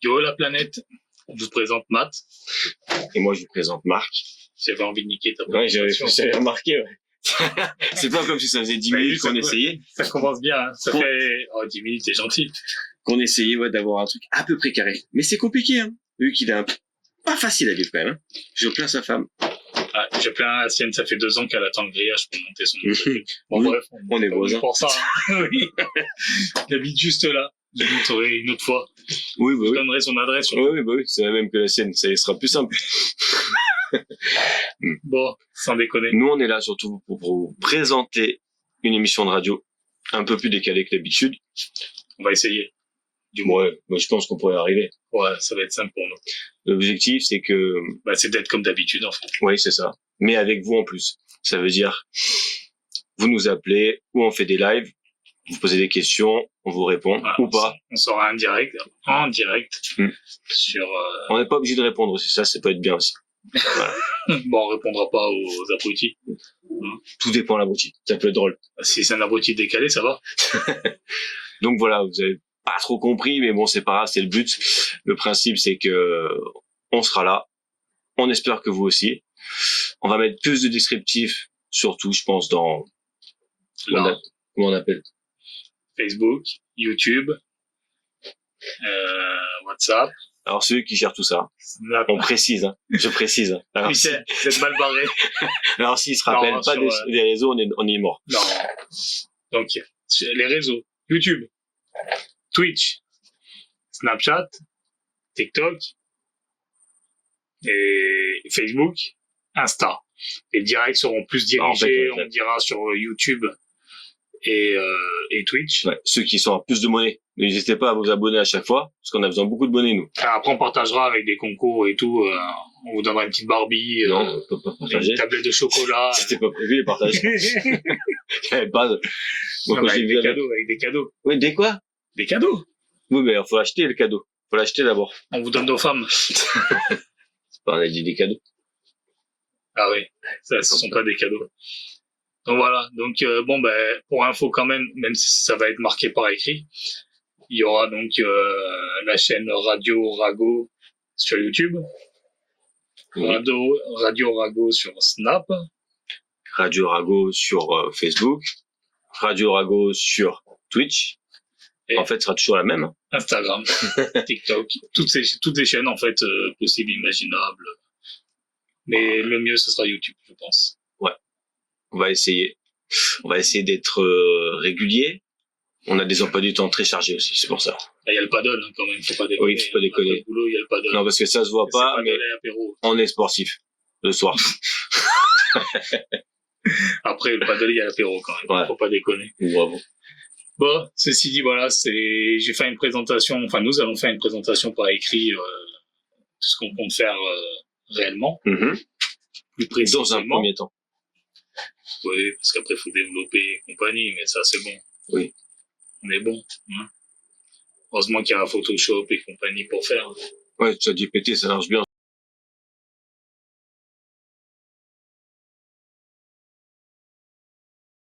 Yo la planète, je vous présente Matt. Et moi, je vous présente Marc. J'avais envie de niquer ta Ouais, présentation. j'avais remarqué, ouais. C'est pas comme si ça faisait 10 minutes qu'on essayait. Ça commence bien, hein. Ça fait 10 minutes, t'es gentil. Qu'on essayait d'avoir un truc à peu près carré. Mais c'est compliqué, hein, vu qu'il est pas facile à vivre quand même. Hein. Je plains sa femme. Ah, je plains la sienne, ça fait 2 ans qu'elle attend le grillage pour monter son Bon, oui, bref, on est voisins. pour ça. Hein. Oui. Il habite juste là. Je vous montrerai une autre fois. Oui, bah je oui. donnerai son adresse. Oui, bah oui, c'est la même que la sienne. Ça sera plus simple. Bon, sans déconner. Nous, on est là surtout pour vous présenter une émission de radio un peu plus décalée que d'habitude. On va essayer. Ouais, moi, je pense qu'on pourrait y arriver. Ouais, ça va être simple pour nous. L'objectif, c'est que... c'est d'être comme d'habitude, en fait. Oui, c'est ça. Mais avec vous en plus. Ça veut dire, vous nous appelez, ou on fait des lives, vous posez des questions, on vous répond, ou pas. On sera en direct. Sur... On n'est pas obligé de répondre aussi, ça peut être bien aussi. Voilà. Bon, on répondra pas aux abrutis. Tout dépend de l'abruti. Ça peut être drôle. Si c'est un abruti décalé, ça va. Donc voilà, vous avez pas trop compris, mais bon, c'est pas grave, c'est le but. Le principe, c'est que on sera là. On espère que vous aussi. On va mettre plus de descriptifs, surtout, je pense, dans... Comment on appelle? Facebook, YouTube, WhatsApp. Alors, ceux qui gèrent tout ça, Snap. on précise, hein. Je précise. Hein. Alors, Putain, vous êtes mal barré. Alors, s'ils se rappellent pas des réseaux, on est mort. Non. Donc, les réseaux. YouTube, Twitch, Snapchat, TikTok, et Facebook, Insta. Les directs seront plus dirigés, on dira, sur YouTube et Twitch. Ouais, ceux qui sont à plus de monnaie, n'hésitez pas à vous abonner à chaque fois, parce qu'on a besoin de beaucoup de monnaie, nous. Après, on partagera avec des concours et tout. On vous donnera une petite Barbie, non, on peut pas partager. Une tablette de chocolat. C'était pas prévu, les partages. J'avais pas de... Moi, non, avec des cadeaux. Oui, des quoi? Des cadeaux. Oui, mais il faut acheter le cadeau. Faut l'acheter d'abord. On vous donne nos femmes. On a dit des cadeaux. Ah oui, ça, ce sont pas des cadeaux. Donc voilà, donc pour info quand même si ça va être marqué par écrit, il y aura donc la chaîne Radio Rago sur YouTube, Radio Rago sur Snap, Radio Rago sur Facebook, Radio Rago sur Twitch. Et en fait, ce sera toujours la même. Instagram, TikTok, toutes les chaînes en fait possibles, imaginables. Mais le mieux, ce sera YouTube, je pense. Ouais. On va essayer d'être régulier. On a des emplois du temps très chargés aussi, c'est pour ça. Il y a le paddle, hein, quand même, faut pas déconner. Oui, faut pas déconner. Le boulot, il y a le paddle. Non, parce que ça se voit pas, mais on est sportif le soir. Après, le paddle, il y a l'apéro quand même. Ouais. Faut pas déconner. Bravo. Bon, ceci dit, voilà, j'ai fait une présentation, nous allons faire une présentation par écrit, tout ce qu'on compte faire réellement. Plus précisément. Dans un premier temps. Oui, parce qu'après, il faut développer et compagnie, mais ça, c'est bon. Oui. On est bon. Hein. Heureusement qu'il y a Photoshop et compagnie pour faire. Ouais, ça dit péter, ça marche bien.